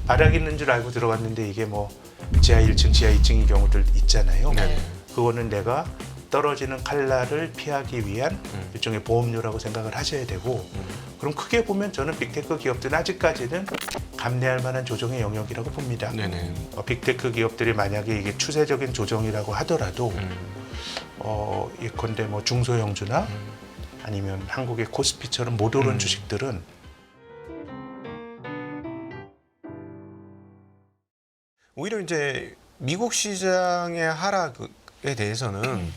바닥 있는 줄 알고 들어갔는데 이게 뭐 지하 1층, 지하 2층인 경우들 있잖아요. 네. 그거는 내가 떨어지는 칼날을 피하기 위한 일종의 보험료라고 생각을 하셔야 되고 그럼 크게 보면 저는 빅테크 기업들은 아직까지는 감내할 만한 조정의 영역이라고 봅니다. 네네. 빅테크 기업들이 만약에 이게 추세적인 조정이라고 하더라도 예컨대 뭐 중소형주나 아니면 한국의 코스피처럼 못 오른 주식들은 오히려 이제 미국 시장의 하락에 대해서는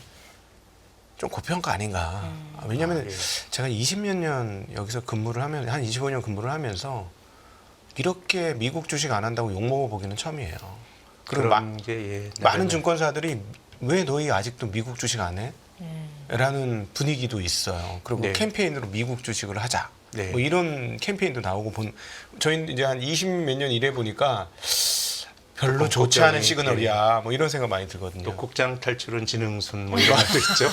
좀 고평가 아닌가. 왜냐하면 예. 제가 20몇 년 여기서 근무를 하면 한 25년 근무를 하면서 이렇게 미국 주식 안 한다고 욕 먹어보기는 처음이에요. 그리고 그런 게 예, 많은 증권사들이 왜 너희 아직도 미국 주식 안 해? 라는 분위기도 있어요. 그리고 네. 캠페인으로 미국 주식을 하자. 네. 뭐 이런 캠페인도 나오고 저희는 이제 한 20 몇 년 일해 보니까 별로 좋지 않은 걱정이, 시그널이야. 뭐 이런 생각 많이 들거든요. 또 국장 탈출은 지능순 뭐 이런 것도 있죠.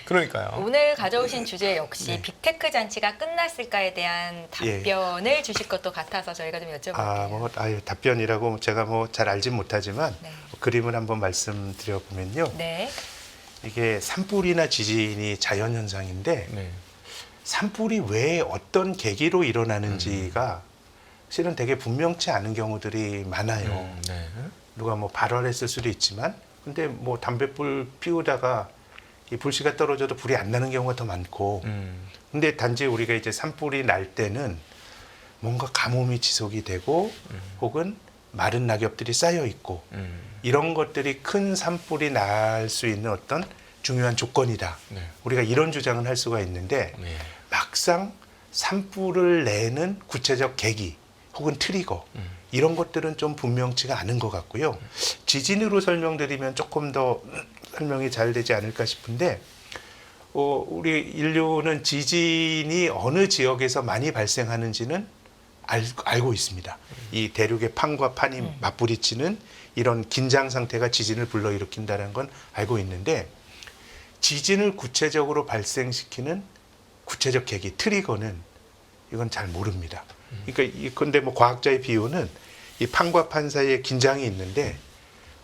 그러니까요. 오늘 가져오신 주제 역시 네. 빅테크 잔치가 끝났을까에 대한 답변을 주실 것도 같아서 저희가 좀 여쭤볼게요. 답변이라고 제가 뭐 잘 알진 못하지만 네. 그림을 한번 말씀드려 보면요. 네. 이게 산불이나 지진이 자연 현상인데 네. 산불이 왜 어떤 계기로 일어나는지가 실은 되게 분명치 않은 경우들이 많아요. 네. 누가 뭐 발언했을 수도 있지만 근데 뭐 담뱃불 피우다가 이 불씨가 떨어져도 불이 안 나는 경우가 더 많고 근데 단지 우리가 이제 산불이 날 때는 뭔가 가뭄이 지속이 되고 혹은 마른 낙엽들이 쌓여 있고 이런 것들이 큰 산불이 날 수 있는 어떤 중요한 조건이다. 네. 우리가 이런 주장을 할 수가 있는데 네. 막상 산불을 내는 구체적 계기 혹은 트리거 이런 것들은 좀 분명치가 않은 것 같고요. 지진으로 설명드리면 조금 더 설명이 잘 되지 않을까 싶은데 우리 인류는 지진이 어느 지역에서 많이 발생하는지는 알고 있습니다. 이 대륙의 판과 판이 맞부딪히는 이런 긴장 상태가 지진을 불러일으킨다는 건 알고 있는데 지진을 구체적으로 발생시키는 구체적 계기, 트리거는 이건 잘 모릅니다. 그러니까 근데 뭐 과학자의 비유는 이 판과 판 사이에 긴장이 있는데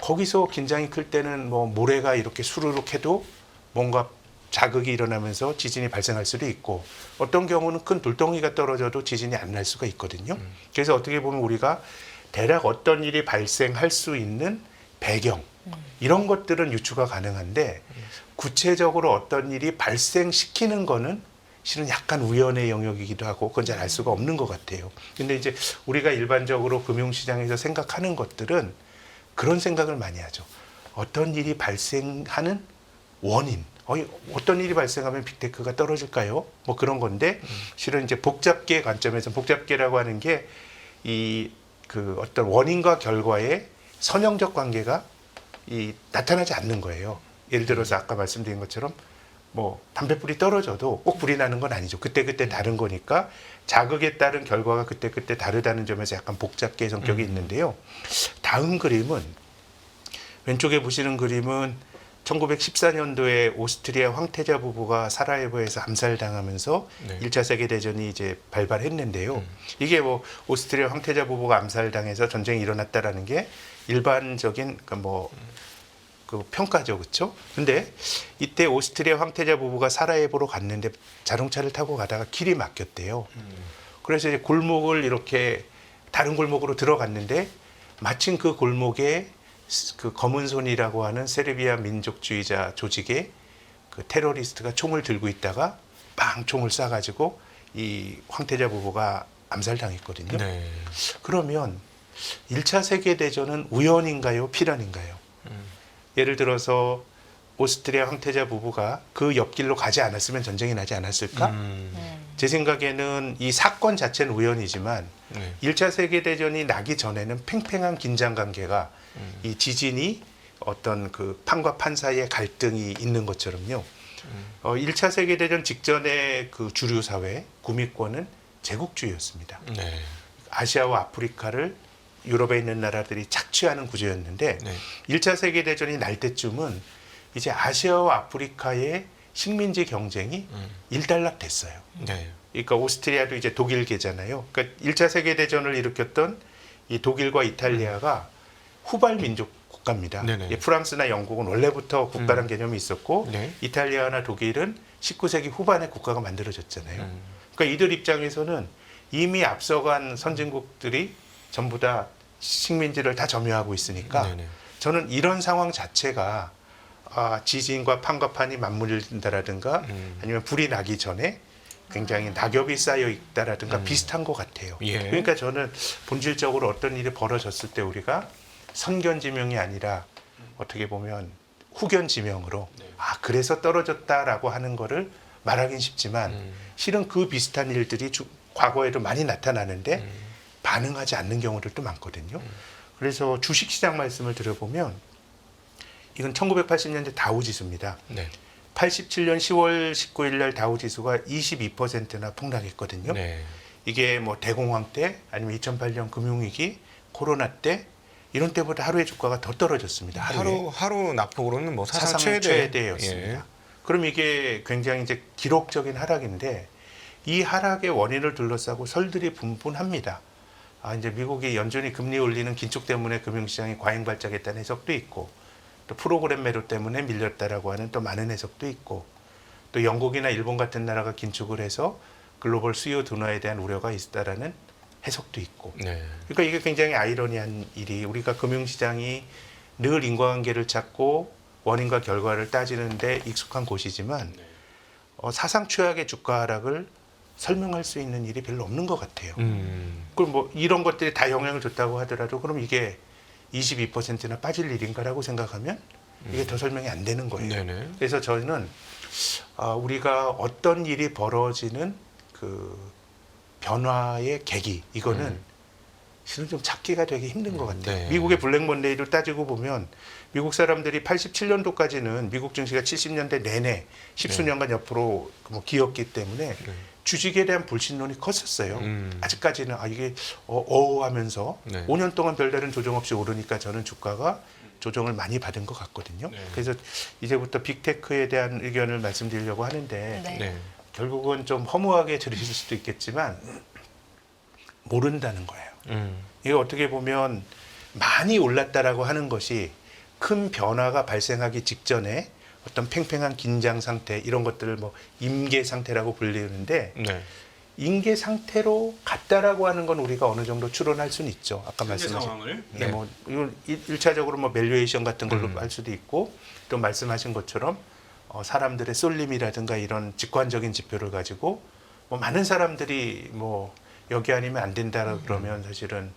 거기서 긴장이 클 때는 뭐 모래가 이렇게 수르륵 해도 뭔가 자극이 일어나면서 지진이 발생할 수도 있고 어떤 경우는 큰 돌덩이가 떨어져도 지진이 안 날 수가 있거든요. 그래서 어떻게 보면 우리가 대략 어떤 일이 발생할 수 있는 배경 이런 것들은 유추가 가능한데 구체적으로 어떤 일이 발생시키는 거는 실은 약간 우연의 영역이기도 하고 그건 잘 알 수가 없는 것 같아요. 근데 이제 우리가 일반적으로 금융시장에서 생각하는 것들은 그런 생각을 많이 하죠. 어떤 일이 발생하는 원인, 어떤 일이 발생하면 빅테크가 떨어질까요? 뭐 그런 건데 실은 이제 복잡계 관점에서 복잡계라고 하는 게 그 어떤 원인과 결과의 선형적 관계가 나타나지 않는 거예요. 예를 들어서 아까 말씀드린 것처럼 뭐 담뱃불이 떨어져도 꼭 불이 나는 건 아니죠. 그때그때 다른 거니까 자극에 따른 결과가 그때그때 다르다는 점에서 약간 복잡계 성격이 있는데요. 다음 그림은 왼쪽에 보시는 그림은 1914년도에 오스트리아 황태자 부부가 사라예보에서 암살당하면서 네. 1차 세계대전이 이제 발발했는데요. 이게 뭐 오스트리아 황태자 부부가 암살당해서 전쟁이 일어났다라는 게 일반적인 그 평가죠, 그렇죠? 근데 이때 오스트리아 황태자 부부가 사라예보로 갔는데 자동차를 타고 가다가 길이 막혔대요. 그래서 이제 골목을 이렇게 다른 골목으로 들어갔는데 마침 그 골목에 그 검은 손이라고 하는 세르비아 민족주의자 조직의 그 테러리스트가 총을 들고 있다가 빵 총을 쏴가지고 이 황태자 부부가 암살당했거든요. 네. 그러면 1차 세계대전은 우연인가요? 필연인가요? 예를 들어서 오스트리아 황태자 부부가 그 옆길로 가지 않았으면 전쟁이 나지 않았을까? 제 생각에는 이 사건 자체는 우연이지만 네. 1차 세계대전이 나기 전에는 팽팽한 긴장 관계가 이 지진이 어떤 그 판과 판 사이에 갈등이 있는 것처럼요. 1차 세계대전 직전에 그 주류 사회, 구미권은 제국주의였습니다. 네. 아시아와 아프리카를 유럽에 있는 나라들이 착취하는 구조였는데 네. 1차 세계대전이 날 때쯤은 이제 아시아와 아프리카의 식민지 경쟁이 일단락됐어요. 네. 그러니까 오스트리아도 이제 독일계잖아요. 그러니까 1차 세계대전을 일으켰던 이 독일과 이탈리아가 후발 민족 국가입니다. 네네. 예, 프랑스나 영국은 원래부터 국가란 개념이 있었고 네. 이탈리아나 독일은 19세기 후반에 국가가 만들어졌잖아요. 그러니까 이들 입장에서는 이미 앞서간 선진국들이 전부 다 식민지를 다 점유하고 있으니까 네네. 저는 이런 상황 자체가 지진과 판과판이 맞물린다라든가 아니면 불이 나기 전에 굉장히 낙엽이 쌓여 있다라든가 비슷한 것 같아요. 예. 그러니까 저는 본질적으로 어떤 일이 벌어졌을 때 우리가 선견지명이 아니라 어떻게 보면 후견지명으로 그래서 떨어졌다라고 하는 거를 말하긴 쉽지만 실은 그 비슷한 일들이 과거에도 많이 나타나는데 반응하지 않는 경우들도 많거든요. 그래서 주식시장 말씀을 드려보면 이건 1980년대 다우지수입니다. 네. 87년 10월 19일 날 다우지수가 22%나 폭락했거든요. 네. 이게 뭐 대공황 때 아니면 2008년 금융위기, 코로나 때 이런 때보다 하루의 주가가 더 떨어졌습니다. 하루 낙폭으로는 뭐 사상 최대였습니다. 예. 그럼 이게 굉장히 이제 기록적인 하락인데 이 하락의 원인을 둘러싸고 설들이 분분합니다. 이제 미국이 연준이 금리 올리는 긴축 때문에 금융시장이 과잉 발작했다는 해석도 있고 또 프로그램 매도 때문에 밀렸다라고 하는 또 많은 해석도 있고 또 영국이나 일본 같은 나라가 긴축을 해서 글로벌 수요 둔화에 대한 우려가 있다라는 해석도 있고 네. 그러니까 이게 굉장히 아이러니한 일이 우리가 금융시장이 늘 인과관계를 찾고 원인과 결과를 따지는데 익숙한 곳이지만 사상 최악의 주가 하락을 설명할 수 있는 일이 별로 없는 것 같아요. 그럼 뭐 이런 것들이 다 영향을 줬다고 하더라도 그럼 이게 22%나 빠질 일인가라고 생각하면 이게 더 설명이 안 되는 거예요. 네네. 그래서 저는 우리가 어떤 일이 벌어지는 그 변화의 계기 이거는 실은 좀 찾기가 되게 힘든 것 같아요. 네. 미국의 블랙 먼데이를 따지고 보면 미국 사람들이 87년도까지는 미국 증시가 70년대 내내 십수년간 옆으로 뭐 기었기 때문에 주식에 대한 불신론이 컸었어요. 아직까지는 이게 하면서 네. 5년 동안 별다른 조정 없이 오르니까 저는 주가가 조정을 많이 받은 것 같거든요. 네. 그래서 이제부터 빅테크에 대한 의견을 말씀드리려고 하는데 네. 네. 결국은 좀 허무하게 들으실 수도 있겠지만 모른다는 거예요. 이게 어떻게 보면 많이 올랐다라고 하는 것이 큰 변화가 발생하기 직전에 어떤 팽팽한 긴장 상태 이런 것들을 뭐 임계 상태라고 불리는데 네. 임계 상태로 갔다라고 하는 건 우리가 어느 정도 추론할 수는 있죠. 아까 말씀하신 상황을 네, 뭐 이건 1차적으로 뭐 밸류에이션 같은 걸로 할 수도 있고 또 말씀하신 것처럼 사람들의 쏠림이라든가 이런 직관적인 지표를 가지고 뭐 많은 사람들이 뭐 여기 아니면 안 된다 그러면 사실은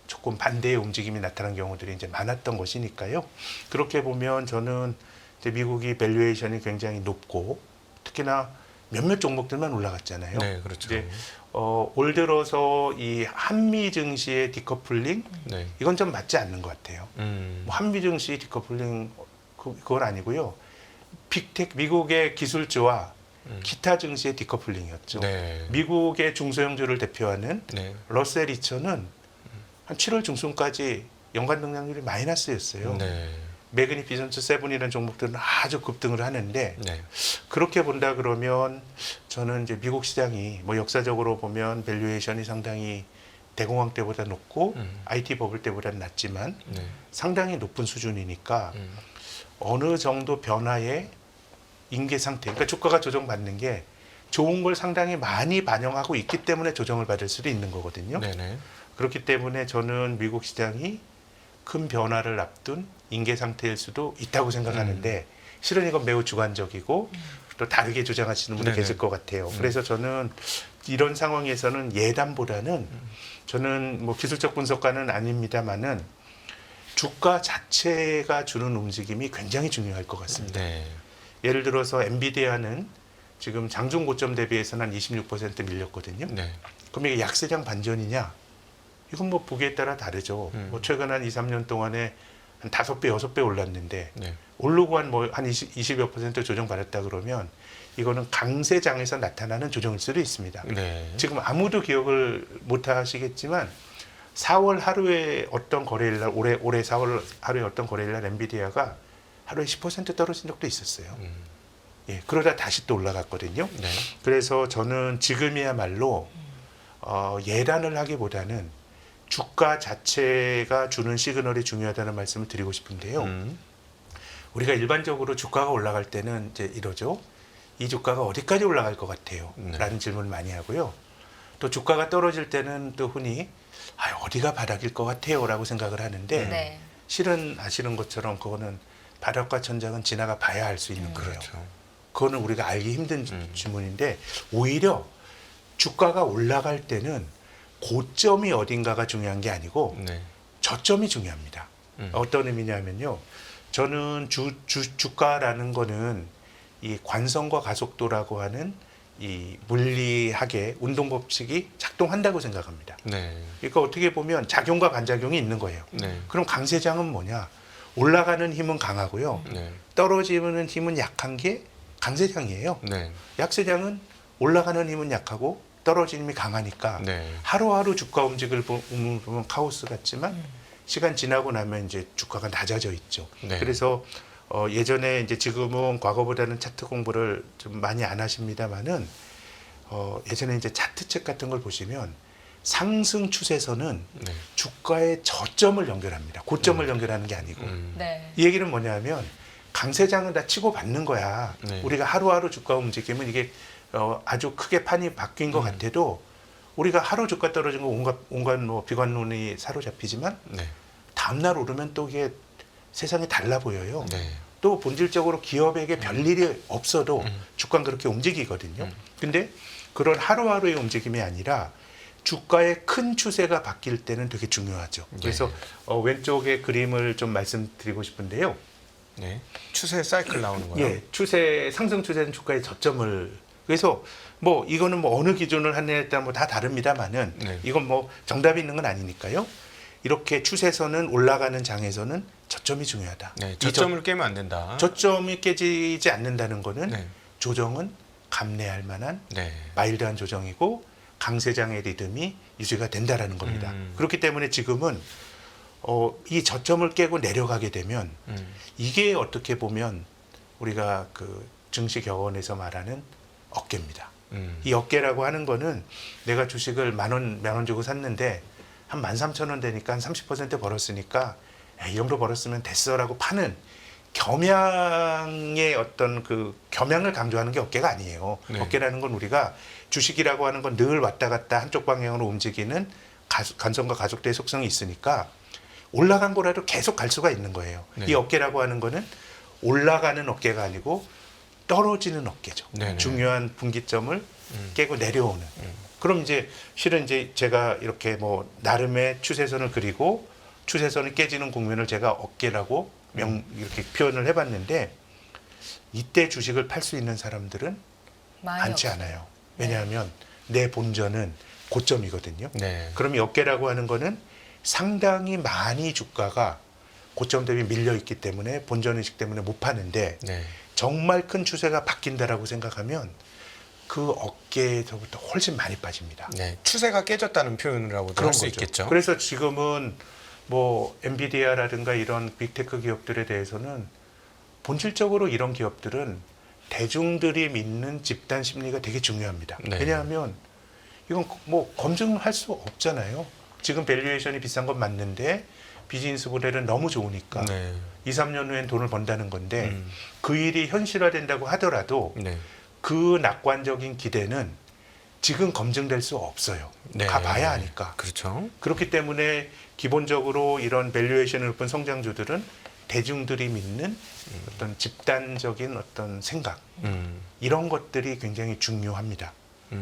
조금 반대의 움직임이 나타난 경우들이 이제 많았던 것이니까요. 그렇게 보면 저는 이제 미국이 밸류에이션이 굉장히 높고 특히나 몇몇 종목들만 올라갔잖아요. 네, 그렇죠. 이제 올 들어서 이 한미 증시의 디커플링 네. 이건 좀 맞지 않는 것 같아요. 뭐 한미 증시 디커플링 그건 아니고요. 빅테크 미국의 기술주와 기타 증시의 디커플링이었죠. 네. 미국의 중소형주를 대표하는 네. 러셀 2000은 한 7월 중순까지 연간 등락률이 마이너스였어요. 네. 매그니피전트 7이라는 종목들은 아주 급등을 하는데 네. 그렇게 본다 그러면 저는 이제 미국 시장이 뭐 역사적으로 보면 밸류에이션이 상당히 대공황 때보다 높고 IT 버블 때보다는 낮지만 네. 상당히 높은 수준이니까 어느 정도 변화의 인계 상태, 그러니까 주가가 조정받는 게 좋은 걸 상당히 많이 반영하고 있기 때문에 조정을 받을 수도 있는 거거든요. 네네. 그렇기 때문에 저는 미국 시장이 큰 변화를 앞둔 인계 상태일 수도 있다고 생각하는데 실은 이건 매우 주관적이고 또 다르게 주장하시는 분이 네네. 계실 것 같아요. 그래서 저는 이런 상황에서는 예단보다는 저는 뭐 기술적 분석가는 아닙니다만은 주가 자체가 주는 움직임이 굉장히 중요할 것 같습니다. 네. 예를 들어서 엔비디아는 지금 장중 고점 대비해서는 한 26% 밀렸거든요. 네. 그럼 이게 약세장 반전이냐? 이건 뭐 보기에 따라 다르죠. 뭐 최근 한 2, 3년 동안에 한 5배, 6배 올랐는데 네. 오르고 한 20여 % 조정받았다 그러면 이거는 강세장에서 나타나는 조정일 수도 있습니다. 네. 지금 아무도 기억을 못 하시겠지만 4월 하루에 어떤 거래일 날 올해 4월 하루에 어떤 거래일 날 엔비디아가 하루에 10% 떨어진 적도 있었어요. 예, 그러다 다시 또 올라갔거든요. 네. 그래서 저는 지금이야말로 예단을 하기보다는 주가 자체가 주는 시그널이 중요하다는 말씀을 드리고 싶은데요. 우리가 일반적으로 주가가 올라갈 때는 이제 이러죠. 이 주가가 어디까지 올라갈 것 같아요? 네. 라는 질문을 많이 하고요. 또 주가가 떨어질 때는 또 흔히 어디가 바닥일 것 같아요? 라고 생각을 하는데 네. 실은 아시는 것처럼 그거는 바닥과 천장은 지나가 봐야 알 수 있는 거예요. 그렇죠. 그거는 우리가 알기 힘든 질문인데 오히려 주가가 올라갈 때는 고점이 어딘가가 중요한 게 아니고 네. 저점이 중요합니다. 어떤 의미냐면요. 저는 주가라는 거는 이 관성과 가속도라고 하는 이 물리학의 운동 법칙이 작동한다고 생각합니다. 네. 그러니까 어떻게 보면 작용과 반작용이 있는 거예요. 네. 그럼 강세장은 뭐냐? 올라가는 힘은 강하고요. 네. 떨어지는 힘은 약한 게 강세장이에요. 네. 약세장은 올라가는 힘은 약하고 떨어지는 힘이 강하니까 네. 하루하루 주가 움직임을 보면 카오스 같지만 시간 지나고 나면 이제 주가가 낮아져 있죠. 네. 그래서 예전에 이제 지금은 과거보다는 차트 공부를 좀 많이 안 하십니다만은 예전에 이제 차트 책 같은 걸 보시면 상승 추세선은 네. 주가의 저점을 연결합니다. 고점을 연결하는 게 아니고 네. 이 얘기는 뭐냐면 강세장은 다 치고 받는 거야. 네. 우리가 하루하루 주가 움직이면 이게 아주 크게 판이 바뀐 것 같아도 우리가 하루 주가 떨어진 거 온갖 뭐 비관론이 사로잡히지만 네. 다음날 오르면 또 이게 세상이 달라 보여요. 네. 또 본질적으로 기업에게 별일이 없어도 주가는 그렇게 움직이거든요. 근데 그런 하루하루의 움직임이 아니라 주가의 큰 추세가 바뀔 때는 되게 중요하죠. 그래서 왼쪽의 그림을 좀 말씀드리고 싶은데요. 네. 추세 사이클 나오는 거예요. 예, 상승 추세는 주가의 저점을 그래서 뭐 이거는 뭐 어느 기준을 하느냐에 따라 뭐 다 다릅니다만은 네. 이건 뭐 정답이 있는 건 아니니까요. 이렇게 추세선은 올라가는 장에서는 저점이 중요하다. 네. 이 저점을 깨면 안 된다. 저점이 깨지지 않는다는 거는 네. 조정은 감내할 만한 네. 마일드한 조정이고 강세장의 리듬이 유지가 된다라는 겁니다. 그렇기 때문에 지금은 이 저점을 깨고 내려가게 되면 이게 어떻게 보면 우리가 그 증시 격언에서 말하는 어깨입니다. 이 어깨라고 하는 거는 내가 주식을 만 원 주고 샀는데 한 13,000원 되니까 한 30% 벌었으니까 이 정도 벌었으면 됐어라고 파는 겸양의 어떤 그 겸양을 강조하는 게 어깨가 아니에요. 네. 어깨라는 건 우리가 주식이라고 하는 건 늘 왔다 갔다 한쪽 방향으로 움직이는 간성과 가속도의 속성이 있으니까 올라간 거라도 계속 갈 수가 있는 거예요. 네. 이 어깨라고 하는 거는 올라가는 어깨가 아니고 떨어지는 어깨죠. 네네. 중요한 분기점을 깨고 내려오는. 그럼 이제 실은 이제 제가 이렇게 뭐 나름의 추세선을 그리고 추세선이 깨지는 국면을 제가 어깨라고 이렇게 표현을 해봤는데 이때 주식을 팔 수 있는 사람들은 많지 않아요. 왜냐하면 내 본전은 고점이거든요. 네. 그럼 이 어깨라고 하는 거는 상당히 많이 주가가 고점 대비 밀려 있기 때문에 본전 의식 때문에 못 파는데 네. 정말 큰 추세가 바뀐다라고 생각하면 그 어깨에서부터 훨씬 많이 빠집니다. 네. 추세가 깨졌다는 표현이라고도 그런 할 수 거죠. 있겠죠. 그래서 지금은 뭐 엔비디아라든가 이런 빅테크 기업들에 대해서는 본질적으로 이런 기업들은 대중들이 믿는 집단 심리가 되게 중요합니다. 네. 왜냐하면 이건 뭐 검증할 수 없잖아요. 지금 밸류에이션이 비싼 건 맞는데 비즈니스 모델은 너무 좋으니까 네. 2, 3년 후엔 돈을 번다는 건데 그 일이 현실화된다고 하더라도 네. 그 낙관적인 기대는 지금 검증될 수 없어요. 네. 가봐야 하니까. 그렇죠. 그렇기 때문에 기본적으로 이런 밸류에이션을 높은 성장주들은 대중들이 믿는 어떤 집단적인 어떤 생각 이런 것들이 굉장히 중요합니다.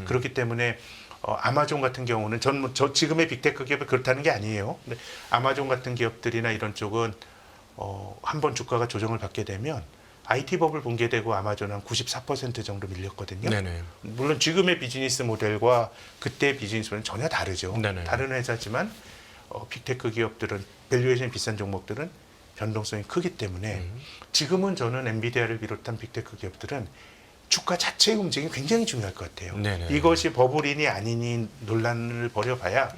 그렇기 때문에 아마존 같은 경우는 저 지금의 빅테크 기업이 그렇다는 게 아니에요. 근데 아마존 같은 기업들이나 이런 쪽은 한번 주가가 조정을 받게 되면 IT 버블 붕괴되고 아마존은 한 94% 정도 밀렸거든요. 네네. 물론 지금의 비즈니스 모델과 그때의 비즈니스 모델은 전혀 다르죠. 네네. 다른 회사지만 빅테크 기업들은 밸류에이션이 비싼 종목들은 변동성이 크기 때문에 지금은 저는 엔비디아를 비롯한 빅테크 기업들은 주가 자체의 움직임이 굉장히 중요할 것 같아요. 네네. 이것이 버블이니 아니니 논란을 벌여봐야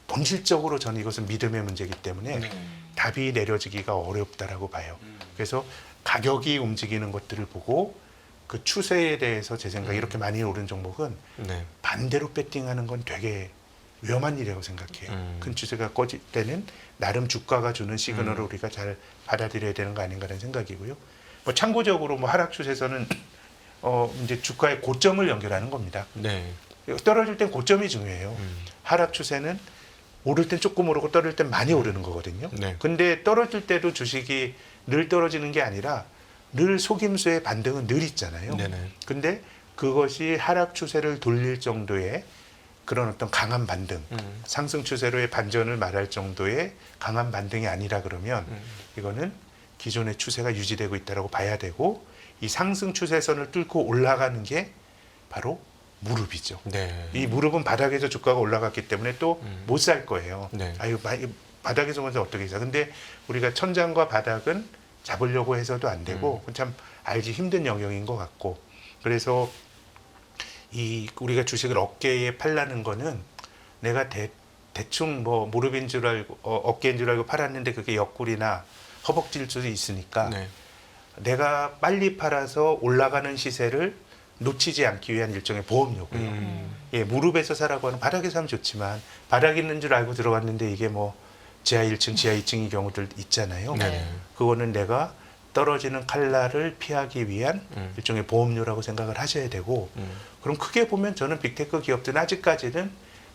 본질적으로 저는 이것은 믿음의 문제이기 때문에 답이 내려지기가 어렵다라고 봐요. 그래서 가격이 움직이는 것들을 보고 그 추세에 대해서 제 생각에 이렇게 많이 오른 종목은 네. 반대로 배팅하는 건 되게 위험한 일이라고 생각해요. 큰 추세가 꺼질 때는 나름 주가가 주는 시그널을 우리가 잘 받아들여야 되는 거 아닌가라는 생각이고요. 뭐 참고적으로 뭐 하락 추세선은 이제 주가의 고점을 연결하는 겁니다. 네. 떨어질 땐 고점이 중요해요. 하락 추세는 오를 땐 조금 오르고 떨어질 땐 많이 오르는 거거든요. 네. 근데 떨어질 때도 주식이 늘 떨어지는 게 아니라 늘 속임수의 반등은 늘 있잖아요. 네네. 근데 그것이 하락 추세를 돌릴 정도의 그런 어떤 강한 반등, 상승 추세로의 반전을 말할 정도의 강한 반등이 아니라 그러면 이거는 기존의 추세가 유지되고 있다고 봐야 되고, 이 상승 추세선을 뚫고 올라가는 게 바로 무릎이죠. 네. 이 무릎은 바닥에서 주가가 올라갔기 때문에 또 못 살 거예요. 네. 아유, 바닥에서 먼저 어떻게 사? 근데 우리가 천장과 바닥은 잡으려고 해서도 안 되고 참 알기 힘든 영역인 것 같고, 그래서 이 우리가 주식을 어깨에 팔라는 거는 내가 대충 뭐 무릎인 줄 알고 어깨인 줄 알고 팔았는데 그게 옆구리나 허벅지일 수도 있으니까 네. 내가 빨리 팔아서 올라가는 시세를 놓치지 않기 위한 일종의 보험료고요. 예, 무릎에서 사라고 하는, 바닥에서 하면 좋지만 바닥 있는 줄 알고 들어갔는데 이게 뭐 지하 1층, 지하 2층인 경우들 있잖아요. 네. 그거는 내가 떨어지는 칼날을 피하기 위한 일종의 보험료라고 생각을 하셔야 되고, 그럼 크게 보면 저는 빅테크 기업들은 아직까지는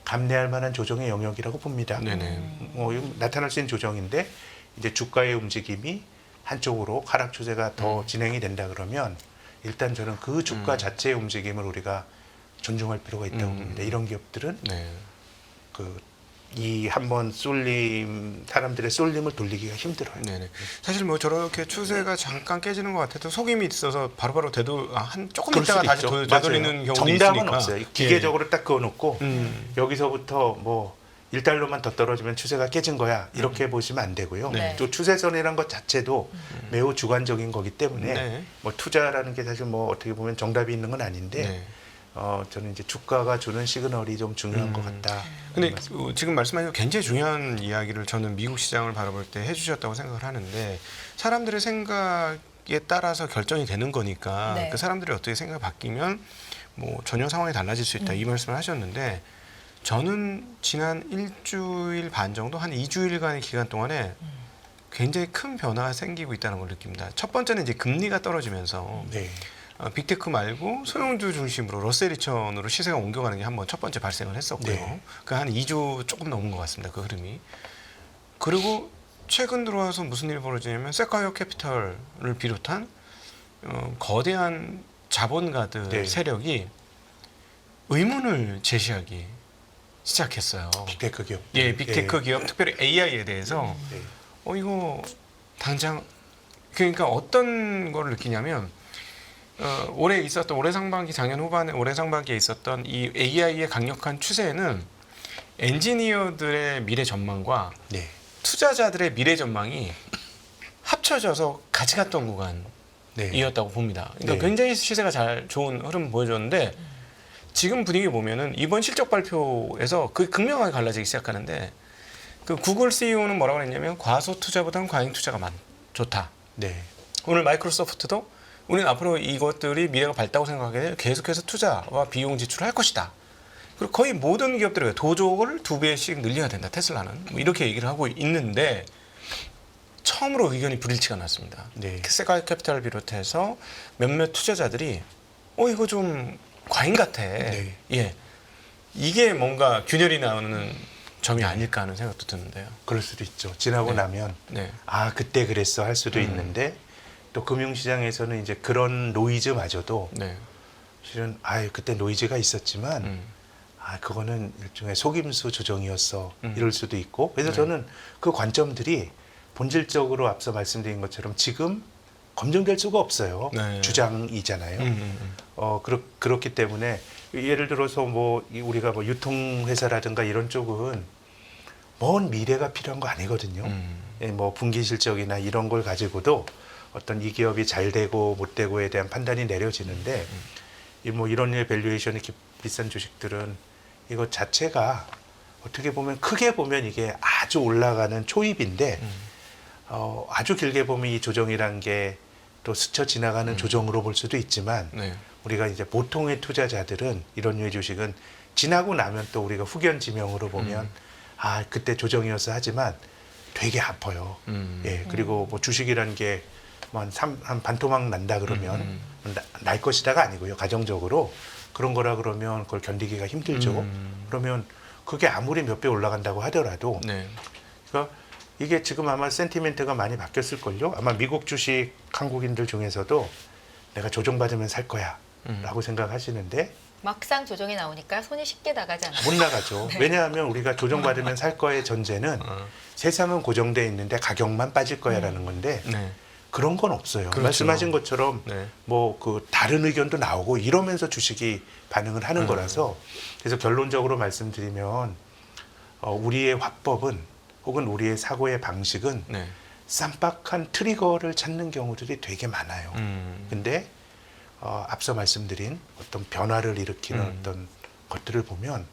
감내할 만한 조정의 영역이라고 봅니다. 네네. 뭐 나타날 수 있는 조정인데, 이제 주가의 움직임이 한쪽으로 하락 추세가 더 진행이 된다 그러면 일단 저는 그 주가 자체의 움직임을 우리가 존중할 필요가 있다고 봅니다. 이런 기업들은 네. 이 한번 쏠림, 사람들의 쏠림을 돌리기가 힘들어요. 네네. 사실 뭐 저렇게 추세가 잠깐 깨지는 것 같아도 속임이 있어서 바로바로 한 조금 그럴 있다가 수도 다시 있죠. 되돌리는 맞아요. 경우도 정답은 있으니까. 없어요. 기계적으로 딱 그어놓고 음. 여기서부터 뭐 1달러만 더 떨어지면 추세가 깨진 거야, 이렇게 보시면 안 되고요. 네. 또 추세선이라는 것 자체도 매우 주관적인 거기 때문에 네. 뭐 투자라는 게 사실 뭐 어떻게 보면 정답이 있는 건 아닌데 네. 저는 이제 주가가 주는 시그널이 좀 중요한 것 같다. 근데 지금 말씀하신 굉장히 중요한 이야기를 저는 미국 시장을 바라볼 때 해주셨다고 생각을 하는데, 사람들의 생각에 따라서 결정이 되는 거니까 네. 그 사람들이 어떻게 생각이 바뀌면 뭐 전혀 상황이 달라질 수 있다, 이 말씀을 하셨는데, 저는 지난 일주일 반 정도, 한 2주일간의 기간 동안에 굉장히 큰 변화가 생기고 있다는 걸 느낍니다. 첫 번째는 이제 금리가 떨어지면서 네. 빅테크 말고 소형주 중심으로 러셀 2000으로 시세가 옮겨가는 게 한번 첫 번째 발생을 했었고요. 네. 그 한 2주 조금 넘은 것 같습니다. 그 흐름이. 그리고 최근 들어와서 무슨 일이 벌어지냐면 세콰이어 캐피털을 비롯한 거대한 자본가들 네. 세력이 의문을 제시하기 시작했어요. 빅테크 기업. 예, 빅테크 기업, 특별히 AI에 대해서 네. 이거 당장, 그러니까 어떤 거를 느끼냐면 올해 상반기, 작년 후반에 올해 상반기에 있었던 이 AI의 강력한 추세에는 엔지니어들의 미래 전망과 네. 투자자들의 미래 전망이 합쳐져서 같이 갔던 네. 구간이었다고 봅니다. 그러니까 네. 굉장히 시세가 좋은 흐름 보여줬는데, 지금 분위기 보면은 이번 실적 발표에서 그 극명하게 갈라지기 시작하는데, 그 구글 CEO는 뭐라고 했냐면 과소 투자보다는 과잉 투자가 좋다. 네. 오늘 마이크로소프트도 우리는 앞으로 이것들이 미래가 밝다고 생각하게 계속해서 투자와 비용 지출을 할 것이다. 그리고 거의 모든 기업들이 도족을 2배씩 늘려야 된다. 테슬라는 뭐 이렇게 얘기를 하고 있는데, 처음으로 의견이 불일치가 났습니다. 네. 세가이 캐피탈을 비롯해서 몇몇 투자자들이 이거 좀 과잉 같아. 네. 예, 이게 뭔가 균열이 나오는 점이 아닐까 하는 생각도 드는데요. 그럴 수도 있죠. 지나고 네. 나면 네. 그때 그랬어 할 수도 있는데, 또 금융시장에서는 이제 그런 노이즈마저도 네. 실은 그때 노이즈가 있었지만 그거는 일종의 속임수 조정이었어, 이럴 수도 있고. 그래서 네. 저는 그 관점들이 본질적으로 앞서 말씀드린 것처럼 지금 검증될 수가 없어요. 네. 주장이잖아요. 그렇기 때문에 예를 들어서 뭐 우리가 뭐 유통회사라든가 이런 쪽은 먼 미래가 필요한 거 아니거든요. 뭐 분기 실적이나 이런 걸 가지고도 어떤 이 기업이 잘 되고 못 되고에 대한 판단이 내려지는데, 뭐 이런 류의 밸류에이션이 비싼 주식들은 이거 자체가 어떻게 보면 크게 보면 이게 아주 올라가는 초입인데, 아주 길게 보면 이 조정이란 게 또 스쳐 지나가는 조정으로 볼 수도 있지만, 네. 우리가 이제 보통의 투자자들은 이런 류의 주식은 지나고 나면 또 우리가 후견 지명으로 보면 아 그때 조정이었어 하지만 되게 아파요. 예 그리고 뭐 주식이라는 게 한 반토막 난다 그러면 날 것이다가 아니고요. 가정적으로 그런 거라 그러면 그걸 견디기가 힘들죠. 그러면 그게 아무리 몇 배 올라간다고 하더라도 네. 그러니까 이게 지금 아마 센티멘트가 많이 바뀌었을걸요. 아마 미국 주식 한국인들 중에서도 내가 조정받으면 살 거야 라고 생각하시는데 막상 조정이 나오니까 손이 쉽게 나가지 않아요. 못 나가죠. 왜냐하면 우리가 조정받으면 살 거의 전제는 세상은 고정돼 있는데 가격만 빠질 거야라는 건데 네. 그런 건 없어요. 그렇죠. 말씀하신 것처럼 네. 뭐 그 다른 의견도 나오고 이러면서 주식이 반응을 하는 거라서 그래서 결론적으로 말씀드리면 우리의 화법은 혹은 우리의 사고의 방식은 네. 쌈박한 트리거를 찾는 경우들이 되게 많아요. 근데 앞서 말씀드린 어떤 변화를 일으키는 어떤 것들을 보면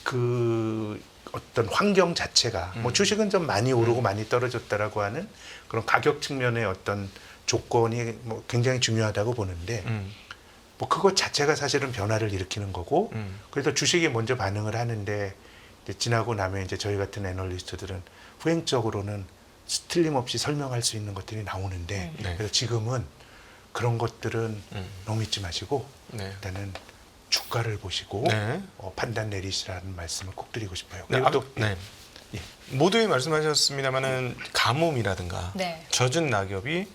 그 어떤 환경 자체가 뭐 주식은 좀 많이 오르고 많이 떨어졌다라고 하는 그런 가격 측면의 어떤 조건이 뭐 굉장히 중요하다고 보는데 뭐 그것 자체가 사실은 변화를 일으키는 거고 그래서 주식이 먼저 반응을 하는데 이제 지나고 나면 이제 저희 같은 애널리스트들은 후행적으로는 틀림없이 설명할 수 있는 것들이 나오는데 네. 그래서 지금은 그런 것들은 너무 잊지 마시고 네. 일단은 주가를 보시고 네. 판단 내리시라는 말씀을 꼭 드리고 싶어요. 네. 그리고 또 네. 모두에 말씀하셨습니다만은 가뭄이라든가 네. 젖은 낙엽이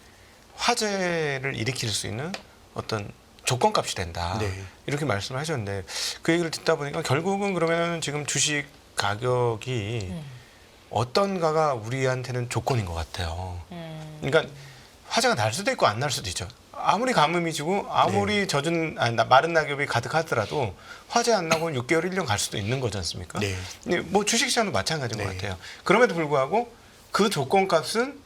화재를 일으킬 수 있는 어떤 조건값이 된다. 네. 이렇게 말씀을 하셨는데 그 얘기를 듣다 보니까 결국은 그러면 지금 주식 가격이 어떤가가 우리한테는 조건인 것 같아요. 그러니까 화재가 날 수도 있고 안 날 수도 있죠. 아무리 가뭄이 지고 아무리 젖은 마른 낙엽이 가득하더라도 화재 안 나고 6개월, 1년 갈 수도 있는 거지 않습니까? 네. 근데 뭐 주식시장도 마찬가지인 것 네. 같아요. 그럼에도 불구하고 그 조건값은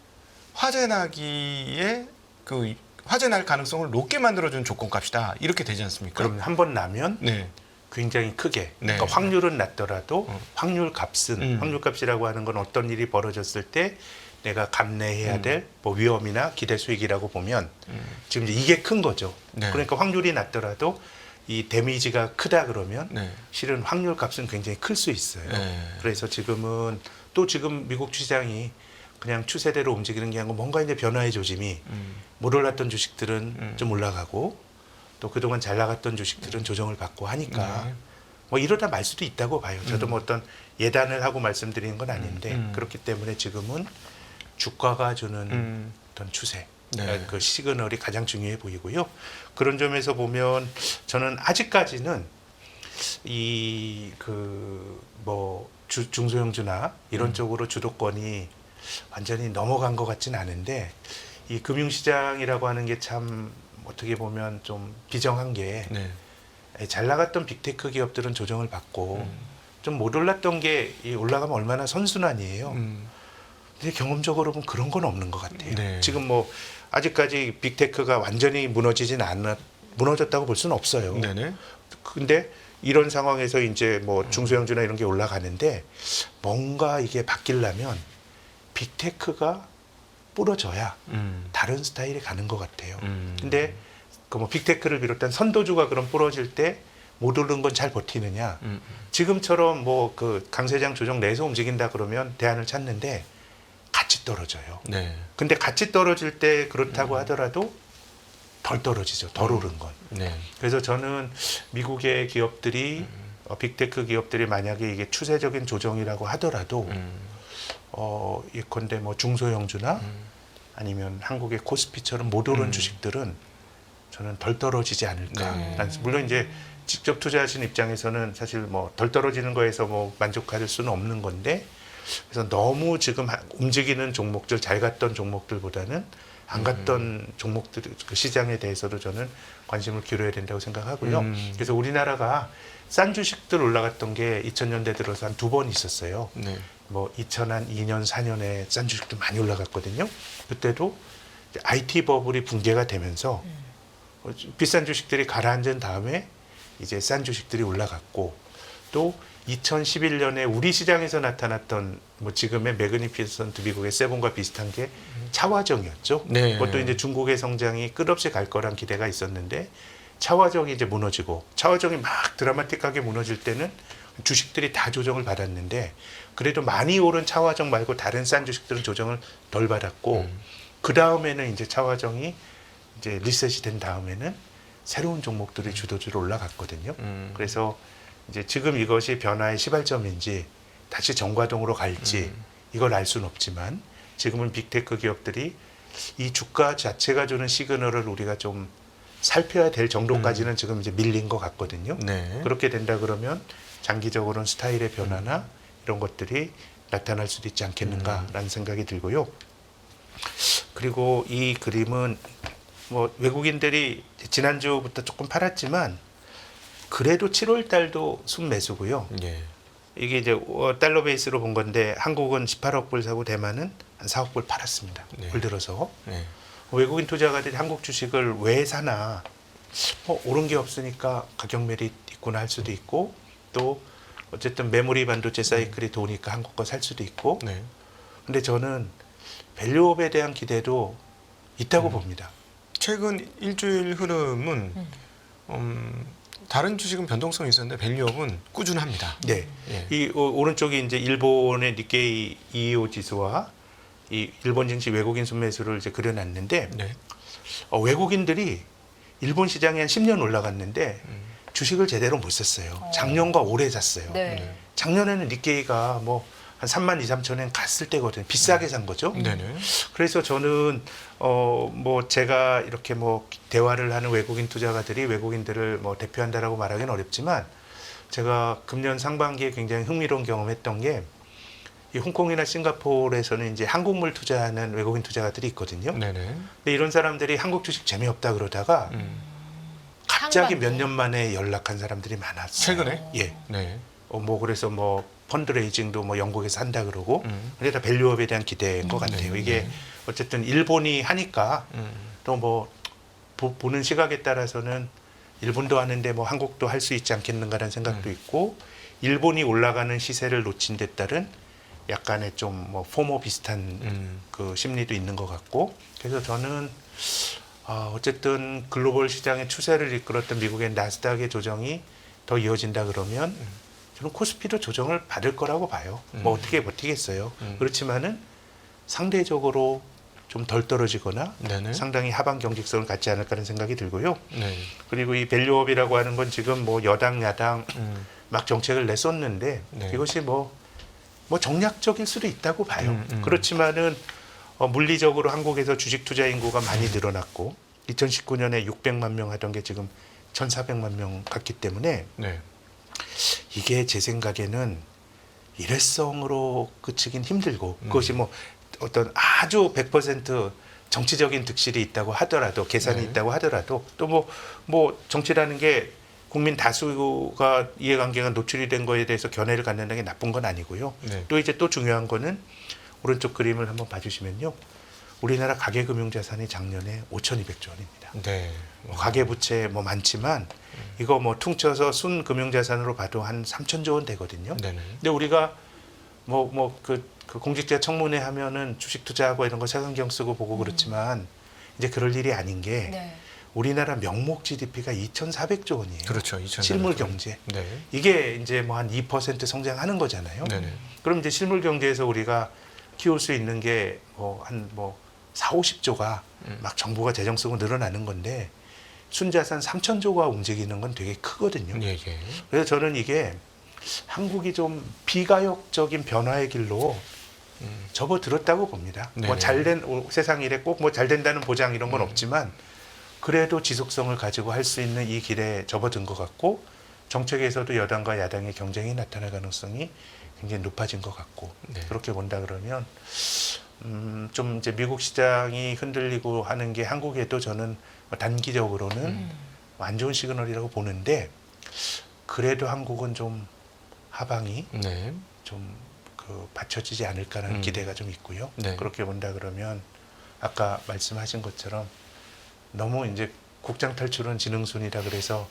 화재 나기에 그 화재 날 가능성을 높게 만들어준 조건값이다. 이렇게 되지 않습니까? 그럼 한 번 나면 네. 굉장히 크게 네. 그러니까 확률은 낮더라도 확률 값은 확률 값이라고 하는 건 어떤 일이 벌어졌을 때 내가 감내해야 될 뭐 위험이나 기대 수익이라고 보면 지금 이제 이게 큰 거죠. 네. 그러니까 확률이 낮더라도 이 데미지가 크다 그러면 네. 실은 확률 값은 굉장히 클 수 있어요. 네. 그래서 지금은 또 지금 미국 시장이 그냥 추세대로 움직이는 게 아니고 뭔가 이제 변화의 조짐이 못 올랐던 주식들은 좀 올라가고 또 그동안 잘 나갔던 주식들은 조정을 받고 하니까 네. 뭐 이러다 말 수도 있다고 봐요. 저도 뭐 어떤 예단을 하고 말씀드리는 건 아닌데 그렇기 때문에 지금은 주가가 주는 어떤 추세, 네. 그 시그널이 가장 중요해 보이고요. 그런 점에서 보면 저는 아직까지는 이 그 뭐 중소형주나 이런 쪽으로 주도권이 완전히 넘어간 것 같지는 않은데 이 금융시장이라고 하는 게 참 어떻게 보면 좀 비정한 게 잘 네. 나갔던 빅테크 기업들은 조정을 받고 좀 못 올랐던 게 이 올라가면 얼마나 선순환이에요. 근데 경험적으로 보면 그런 건 없는 것 같아요. 네. 지금 뭐 아직까지 빅테크가 완전히 무너졌다고 볼 수는 없어요. 네네. 근데 이런 상황에서 이제 뭐 중소형주나 이런 게 올라가는데 뭔가 이게 바뀌려면 빅테크가 부러져야 다른 스타일이 가는 것 같아요. 근데 그 뭐 빅테크를 비롯한 선도주가 그럼 부러질 때 못 오른 건 잘 버티느냐? 지금처럼 뭐 그 강세장 조정 내에서 움직인다 그러면 대안을 찾는데 같이 떨어져요. 네. 근데 같이 떨어질 때 그렇다고 하더라도 덜 떨어지죠. 덜 오른 건. 네. 그래서 저는 미국의 기업들이 빅테크 기업들이 만약에 이게 추세적인 조정이라고 하더라도 예컨대 뭐 중소형주나 아니면 한국의 코스피처럼 못 오른 주식들은 저는 덜 떨어지지 않을까. 네. 물론 이제 직접 투자하신 입장에서는 사실 뭐 덜 떨어지는 거에서 뭐 만족할 수는 없는 건데 그래서 너무 지금 움직이는 종목들 잘 갔던 종목들보다는 안 갔던 종목들 그 시장에 대해서도 저는 관심을 기울여야 된다고 생각하고요. 그래서 우리나라가 싼 주식들 올라갔던 게 2000년대 들어서 한 2번 있었어요. 네. 뭐 2002년 4년에 싼 주식도 많이 올라갔거든요. 그때도 IT 버블이 붕괴가 되면서 비싼 주식들이 가라앉은 다음에 이제 싼 주식들이 올라갔고 또 2011년에 우리 시장에서 나타났던 뭐 지금의 매그니피선트 미국의 세븐과 비슷한 게 차화정이었죠. 네. 그것도 이제 중국의 성장이 끝없이 갈 거란 기대가 있었는데 차화정이 이제 무너지고 차화정이 막 드라마틱하게 무너질 때는 주식들이 다 조정을 받았는데 그래도 많이 오른 차화정 말고 다른 싼 주식들은 조정을 덜 받았고 그 다음에는 이제 차화정이 이제 리셋이 된 다음에는 새로운 종목들이 주도주로 올라갔거든요. 그래서 이제 지금 이것이 변화의 시발점인지 다시 정과동으로 갈지 이걸 알 수는 없지만 지금은 빅테크 기업들이 이 주가 자체가 주는 시그널을 우리가 좀 살펴야 될 정도까지는 지금 이제 밀린 것 같거든요. 네. 그렇게 된다 그러면 장기적으로는 스타일의 변화나 이런 것들이 나타날 수도 있지 않겠는가라는 생각이 들고요. 그리고 이 그림은 뭐 외국인들이 지난주부터 조금 팔았지만 그래도 7월 달도 순매수고요. 예. 이게 이제 달러 베이스로 본 건데 한국은 18억 불 사고 대만은 한 4억 불 팔았습니다. 네. 올 들어서 네. 외국인 투자가들이 한국 주식을 왜 사나 오른 게 없으니까 가격 메리트 있구나 할 수도 있고 또 어쨌든 메모리 반도체 사이클이 도니까 한국 거 살 수도 있고 네. 근데 저는 밸류업에 대한 기대도 있다고 봅니다. 최근 일주일 흐름은 다른 주식은 변동성이 있었는데 밸류업은 꾸준합니다. 네. 예. 이 오른쪽이 이제 일본의 니케이 225 지수와 이 일본 증시 외국인 순매수를 이제 그려놨는데 네. 외국인들이 일본 시장에 한 10년 올라갔는데 주식을 제대로 못 샀어요. 작년과 올해 샀어요. 네. 작년에는 니케이가 뭐 한 3만 2, 3천엔 갔을 때거든요. 비싸게 산 거죠. 네네. 그래서 저는 뭐 제가 이렇게 뭐 대화를 하는 외국인 투자가들이 외국인들을 뭐 대표한다라고 말하기는 어렵지만 제가 금년 상반기에 굉장히 흥미로운 경험했던 게 이 홍콩이나 싱가포르에서는 이제 한국물 투자하는 외국인 투자가들이 있거든요. 네네. 근데 이런 사람들이 한국 주식 재미없다 그러다가 갑자기 몇 년 만에 연락한 사람들이 많았어요. 최근에? 예. 네. 뭐 그래서 뭐 펀드레이징도 뭐 영국에서 한다 그러고 근데 다 밸류업에 대한 기대인 것 같아요. 네. 이게 어쨌든 일본이 하니까 또 뭐 보는 시각에 따라서는 일본도 하는데 뭐 한국도 할 수 있지 않겠는가라는 생각도 있고 일본이 올라가는 시세를 놓친 데 따른 약간의 좀 뭐 포모 비슷한 그 심리도 있는 것 같고 그래서 저는 어쨌든 글로벌 시장의 추세를 이끌었던 미국의 나스닥의 조정이 더 이어진다 그러면 저는 코스피도 조정을 받을 거라고 봐요. 뭐 어떻게 버티겠어요. 그렇지만은 상대적으로 좀 덜 떨어지거나 네네. 상당히 하방 경직성을 갖지 않을까라는 생각이 들고요. 네. 그리고 이 밸류업이라고 하는 건 지금 뭐 여당 야당 막 정책을 냈었는데 네. 이것이 뭐 정략적일 수도 있다고 봐요. 그렇지만은 물리적으로 한국에서 주식 투자 인구가 많이 늘어났고 2019년에 600만 명 하던 게 지금 1,400만 명 갔기 때문에 네. 이게 제 생각에는 일회성으로 그치긴 힘들고 그것이 뭐 어떤 아주 100% 정치적인 득실이 있다고 하더라도 계산이 네. 있다고 하더라도 또 뭐 정치라는 게 국민 다수가 이해관계가 노출이 된 거에 대해서 견해를 갖는다는 게 나쁜 건 아니고요. 네. 또 이제 또 중요한 거는 오른쪽 그림을 한번 봐주시면요. 우리나라 가계금융자산이 작년에 5,200조 원입니다. 네. 가계부채 뭐 많지만 이거 뭐 퉁쳐서 순금융자산으로 봐도 한 3,000조 원 되거든요. 네네. 근데 우리가 그 공직자 청문회 하면은 주식 투자하고 이런 거 색안경 쓰고 보고 그렇지만 이제 그럴 일이 아닌 게 네. 우리나라 명목 GDP가 2,400조 원이에요. 그렇죠. 2,400조. 실물 경제. 네. 이게 이제 뭐 한 2% 성장하는 거잖아요. 네네. 그럼 이제 실물 경제에서 우리가 키울 수 있는 게 한 4, 50조가 막 정부가 재정 쓰고 늘어나는 건데 순자산 3,000조가 움직이는 건 되게 크거든요. 예, 예. 그래서 저는 이게 한국이 좀 비가역적인 변화의 길로 접어들었다고 봅니다. 네네. 뭐 잘된 세상 일에 꼭 뭐 잘 된다는 보장 이런 건 없지만 그래도 지속성을 가지고 할 수 있는 이 길에 접어든 것 같고 정책에서도 여당과 야당의 경쟁이 나타날 가능성이 굉장히 높아진 것 같고 네. 그렇게 본다 그러면 좀 이제 미국 시장이 흔들리고 하는 게 한국에도 저는 단기적으로는 안 좋은 시그널이라고 보는데 그래도 한국은 좀 하방이 네. 좀 받쳐지지 않을까라는 기대가 좀 있고요. 네. 그렇게 본다 그러면 아까 말씀하신 것처럼 너무 이제 국장 탈출은 지능순이라 그래서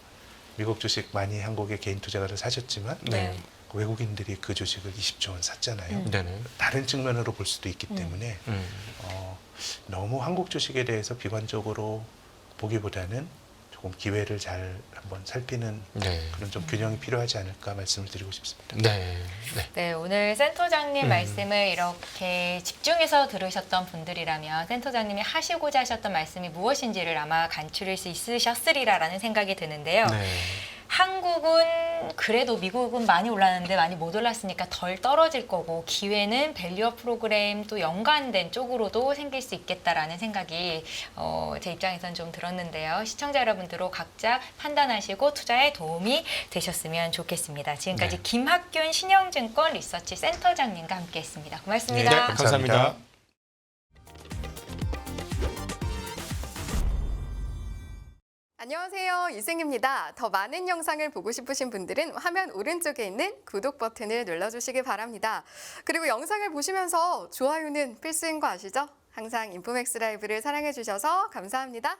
미국 주식 많이 한국의 개인 투자가를 사셨지만 네. 외국인들이 그 주식을 20조 원 샀잖아요. 네네. 다른 측면으로 볼 수도 있기 때문에 너무 한국 주식에 대해서 비관적으로 보기보다는 조금 기회를 잘 한번 살피는 네. 그런 좀 균형이 필요하지 않을까 말씀을 드리고 싶습니다. 네. 네. 네, 오늘 센터장님 말씀을 이렇게 집중해서 들으셨던 분들이라면 센터장님이 하시고자 하셨던 말씀이 무엇인지를 아마 간추릴 수 있으셨으리라라는 생각이 드는데요. 네. 한국은 그래도 미국은 많이 올랐는데 많이 못 올랐으니까 덜 떨어질 거고 기회는 밸류업 프로그램 또 연관된 쪽으로도 생길 수 있겠다라는 생각이 제 입장에선 좀 들었는데요. 시청자 여러분들도 각자 판단하시고 투자에 도움이 되셨으면 좋겠습니다. 지금까지 네. 김학균 신영증권 리서치 센터장님과 함께했습니다. 고맙습니다. 네, 감사합니다. 안녕하세요. 유승입니다. 더 많은 영상을 보고 싶으신 분들은 화면 오른쪽에 있는 구독 버튼을 눌러주시기 바랍니다. 그리고 영상을 보시면서 좋아요는 필수인 거 아시죠? 항상 인포맥스 라이브를 사랑해 주셔서 감사합니다.